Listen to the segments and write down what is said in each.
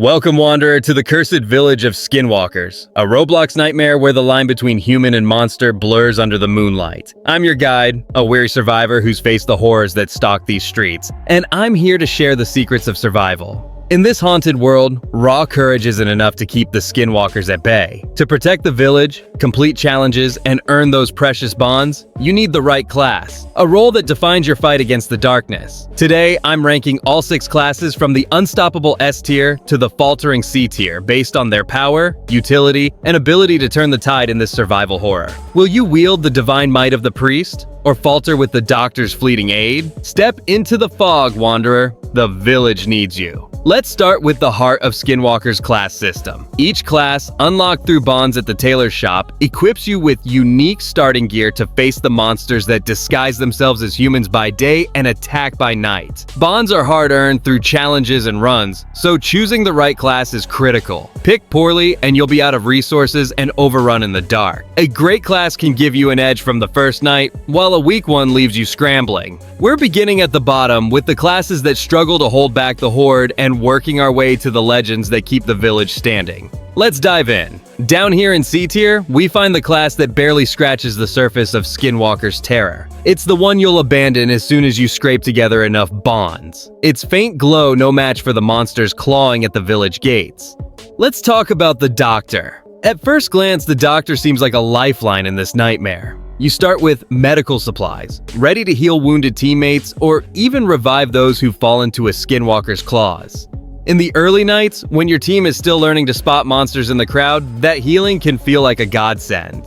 Welcome, Wanderer, to the cursed village of Skinwalkers, a Roblox nightmare where the line between human and monster blurs under the moonlight. I'm your guide, a weary survivor who's faced the horrors that stalk these streets, and I'm here to share the secrets of survival. In this haunted world, raw courage isn't enough to keep the Skinwalkers at bay. To protect the village, complete challenges, and earn those precious bonds, you need the right class, a role that defines your fight against the darkness. Today, I'm ranking all 6 classes from the unstoppable S tier to the faltering C tier based on their power, utility, and ability to turn the tide in this survival horror. Will you wield the divine might of the priest? Or falter with the doctor's fleeting aid? Step into the fog, Wanderer. The village needs you. Let's start with the heart of Skinwalker's class system. Each class, unlocked through bonds at the Tailor shop, equips you with unique starting gear to face the monsters that disguise themselves as humans by day and attack by night. Bonds are hard-earned through challenges and runs, so choosing the right class is critical. Pick poorly and you'll be out of resources and overrun in the dark. A great class can give you an edge from the first night, while a weak one leaves you scrambling. We're beginning at the bottom with the classes that struggle to hold back the horde and working our way to the legends that keep the village standing. Let's dive in. Down here in C tier, we find the class that barely scratches the surface of Skinwalker's terror. It's the one you'll abandon as soon as you scrape together enough bonds. Its faint glow no match for the monsters clawing at the village gates. Let's talk about the Doctor. At first glance, the Doctor seems like a lifeline in this nightmare. You start with medical supplies, ready to heal wounded teammates or even revive those who fall into a Skinwalker's claws. In the early nights, when your team is still learning to spot monsters in the crowd, that healing can feel like a godsend.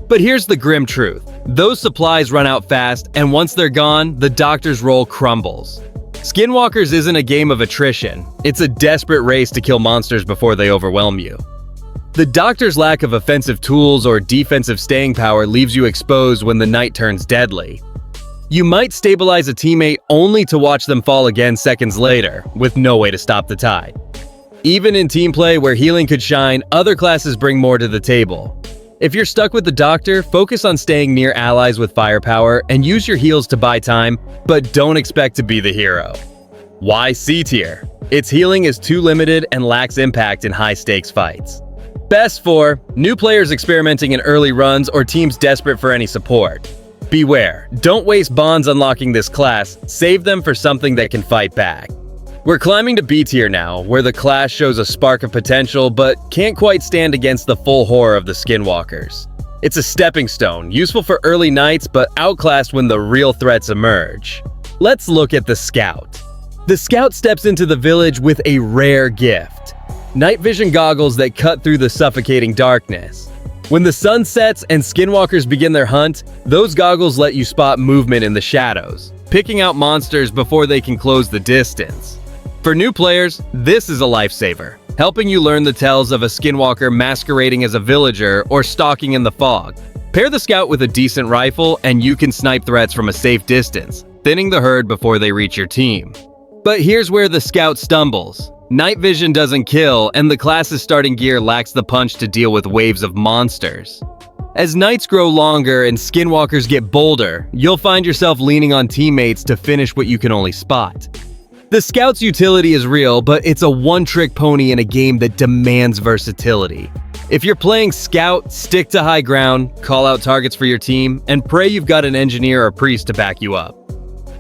But here's the grim truth. Those supplies run out fast, and once they're gone, the Doctor's role crumbles. Skinwalkers isn't a game of attrition. It's a desperate race to kill monsters before they overwhelm you. The Doctor's lack of offensive tools or defensive staying power leaves you exposed when the night turns deadly. You might stabilize a teammate only to watch them fall again seconds later, with no way to stop the tide. Even in team play where healing could shine, other classes bring more to the table. If you're stuck with the Doctor, focus on staying near allies with firepower and use your heals to buy time, but don't expect to be the hero. Why C tier? Its healing is too limited and lacks impact in high-stakes fights. Best for new players experimenting in early runs or teams desperate for any support. Beware, don't waste bonds unlocking this class, save them for something that can fight back. We're climbing to B tier now, where the class shows a spark of potential but can't quite stand against the full horror of the Skinwalkers. It's a stepping stone, useful for early nights but outclassed when the real threats emerge. Let's look at the Scout. The Scout steps into the village with a rare gift. Night vision goggles that cut through the suffocating darkness. When the sun sets and Skinwalkers begin their hunt, those goggles let you spot movement in the shadows, picking out monsters before they can close the distance. For new players, this is a lifesaver, helping you learn the tells of a Skinwalker masquerading as a villager or stalking in the fog. Pair the Scout with a decent rifle and you can snipe threats from a safe distance, thinning the herd before they reach your team. But here's where the Scout stumbles. Night vision doesn't kill, and the class's starting gear lacks the punch to deal with waves of monsters. As nights grow longer and Skinwalkers get bolder, you'll find yourself leaning on teammates to finish what you can only spot. The Scout's utility is real, but it's a one-trick pony in a game that demands versatility. If you're playing Scout, stick to high ground, call out targets for your team, and pray you've got an engineer or priest to back you up.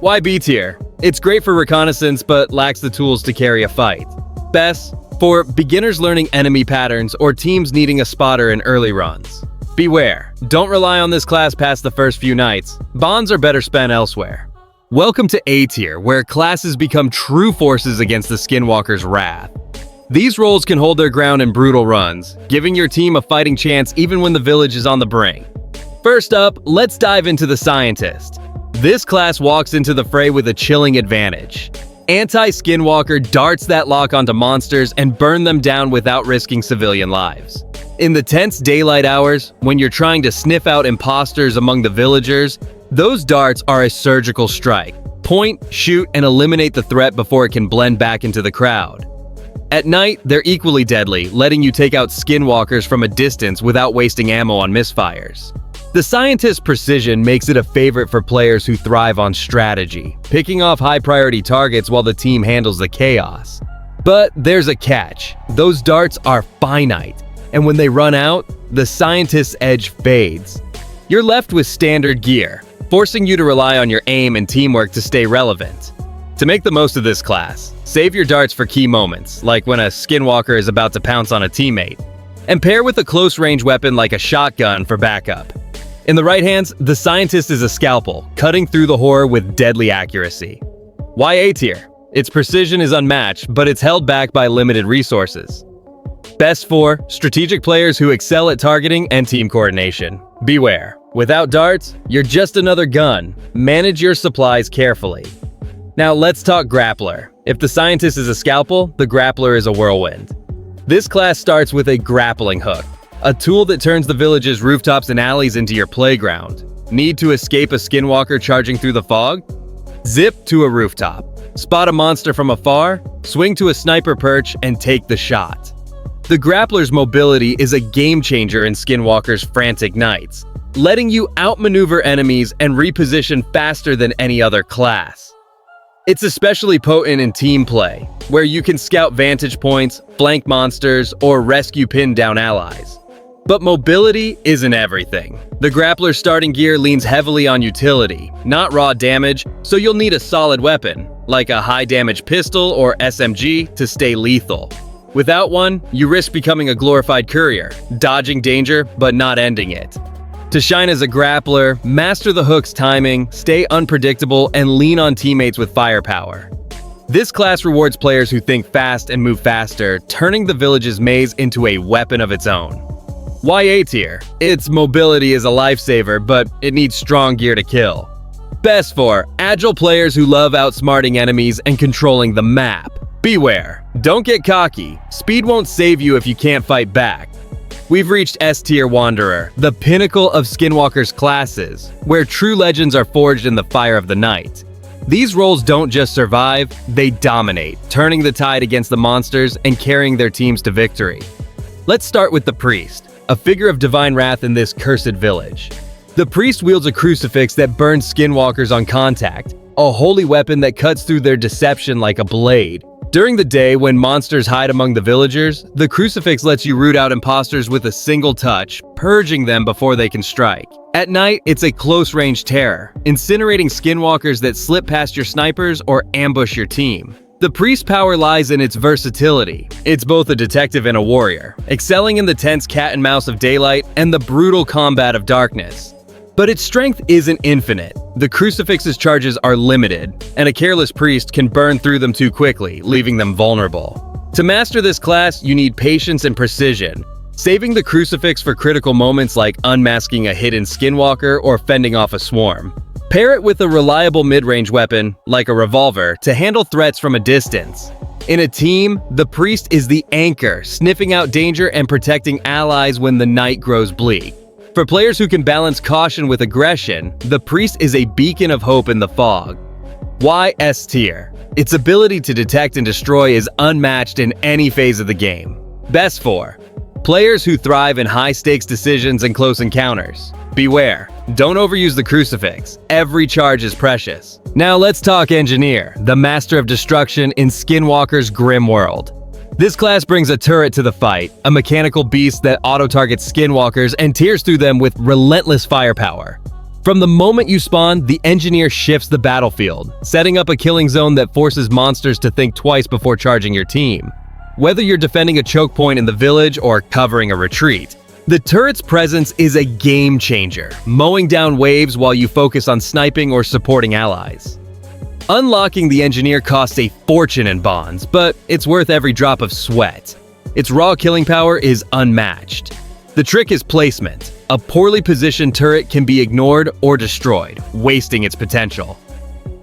Why B tier? It's great for reconnaissance but lacks the tools to carry a fight. Best for beginners learning enemy patterns or teams needing a spotter in early runs. Beware, don't rely on this class past the first few nights. Bonds are better spent elsewhere. Welcome to A tier, where classes become true forces against the Skinwalker's wrath. These roles can hold their ground in brutal runs, giving your team a fighting chance even when the village is on the brink. First up, let's dive into the Scientist. This class walks into the fray with a chilling advantage. Anti-Skinwalker darts that lock onto monsters and burn them down without risking civilian lives. In the tense daylight hours, when you're trying to sniff out imposters among the villagers, those darts are a surgical strike. Point, shoot, and eliminate the threat before it can blend back into the crowd. At night, they're equally deadly, letting you take out Skinwalkers from a distance without wasting ammo on misfires. The Scientist's precision makes it a favorite for players who thrive on strategy, picking off high-priority targets while the team handles the chaos. But there's a catch. Those darts are finite, and when they run out, the scientist's edge fades. You're left with standard gear, forcing you to rely on your aim and teamwork to stay relevant. To make the most of this class, save your darts for key moments, like when a Skinwalker is about to pounce on a teammate, and pair with a close-range weapon like a shotgun for backup. In the right hands, the scientist is a scalpel, cutting through the horror with deadly accuracy. Why A tier? Its precision is unmatched, but it's held back by limited resources. Best for strategic players who excel at targeting and team coordination. Beware, without darts, you're just another gun. Manage your supplies carefully. Now let's talk grappler. If the scientist is a scalpel, the grappler is a whirlwind. This class starts with a grappling hook, a tool that turns the village's rooftops and alleys into your playground. Need to escape a skinwalker charging through the fog? Zip to a rooftop. Spot a monster from afar, swing to a sniper perch, and take the shot. The grappler's mobility is a game changer in Skinwalker's frantic nights, letting you outmaneuver enemies and reposition faster than any other class. It's especially potent in team play, where you can scout vantage points, flank monsters, or rescue pinned down allies. But mobility isn't everything. The grappler's starting gear leans heavily on utility, not raw damage, so you'll need a solid weapon, like a high-damage pistol or SMG, to stay lethal. Without one, you risk becoming a glorified courier, dodging danger but not ending it. To shine as a grappler, master the hook's timing, stay unpredictable, and lean on teammates with firepower. This class rewards players who think fast and move faster, turning the village's maze into a weapon of its own. Why A tier? Its mobility is a lifesaver, but it needs strong gear to kill. Best for agile players who love outsmarting enemies and controlling the map. Beware, don't get cocky. Speed won't save you if you can't fight back. We've reached S tier Wanderer, the pinnacle of Skinwalker's classes, where true legends are forged in the fire of the night. These roles don't just survive, they dominate, turning the tide against the monsters and carrying their teams to victory. Let's start with the priest, a figure of divine wrath in this cursed village. The priest wields a crucifix that burns skinwalkers on contact, a holy weapon that cuts through their deception like a blade. During the day, when monsters hide among the villagers, the crucifix lets you root out imposters with a single touch, purging them before they can strike. At night, it's a close-range terror, incinerating skinwalkers that slip past your snipers or ambush your team. The priest's power lies in its versatility. It's both a detective and a warrior, excelling in the tense cat and mouse of daylight and the brutal combat of darkness. But its strength isn't infinite. The crucifix's charges are limited, and a careless priest can burn through them too quickly, leaving them vulnerable. To master this class, you need patience and precision, saving the crucifix for critical moments like unmasking a hidden skinwalker or fending off a swarm. Pair it with a reliable mid-range weapon, like a revolver, to handle threats from a distance. In a team, the priest is the anchor, sniffing out danger and protecting allies when the night grows bleak. For players who can balance caution with aggression, the priest is a beacon of hope in the fog. Why S tier? Its ability to detect and destroy is unmatched in any phase of the game. Best for players who thrive in high-stakes decisions and close encounters. Beware, don't overuse the crucifix. Every charge is precious. Now let's talk engineer, the master of destruction in Skinwalker's grim world. This class brings a turret to the fight, a mechanical beast that auto-targets skinwalkers and tears through them with relentless firepower. From the moment you spawn, the engineer shifts the battlefield, setting up a killing zone that forces monsters to think twice before charging your team. Whether you're defending a choke point in the village or covering a retreat, the turret's presence is a game changer, mowing down waves while you focus on sniping or supporting allies. Unlocking the engineer costs a fortune in bonds, but it's worth every drop of sweat. Its raw killing power is unmatched. The trick is placement. A poorly positioned turret can be ignored or destroyed, wasting its potential.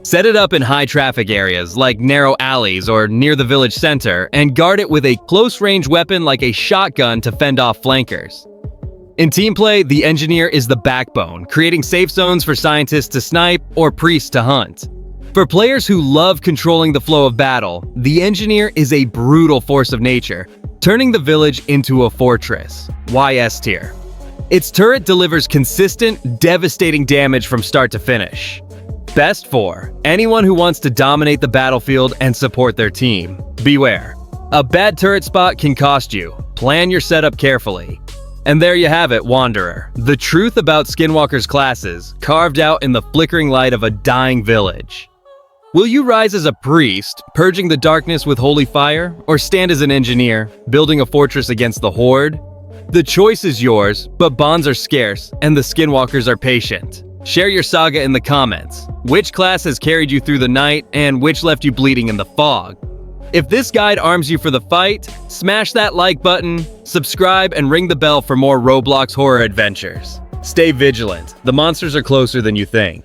Set it up in high-traffic areas like narrow alleys or near the village center, and guard it with a close-range weapon like a shotgun to fend off flankers. In team play, the engineer is the backbone, creating safe zones for scientists to snipe or priests to hunt. For players who love controlling the flow of battle, the engineer is a brutal force of nature, turning the village into a fortress. Why S tier? Its turret delivers consistent, devastating damage from start to finish. Best for anyone who wants to dominate the battlefield and support their team. Beware, A bad turret spot can cost you. Plan your setup carefully. And there you have it, Wanderer. The truth about Skinwalker's classes, carved out in the flickering light of a dying village. Will you rise as a priest, purging the darkness with holy fire, or stand as an engineer, building a fortress against the horde? The choice is yours, but bonds are scarce, and the Skinwalkers are patient. Share your saga in the comments. Which class has carried you through the night, and which left you bleeding in the fog? If this guide arms you for the fight, smash that like button, subscribe, and ring the bell for more Roblox horror adventures. Stay vigilant. The monsters are closer than you think.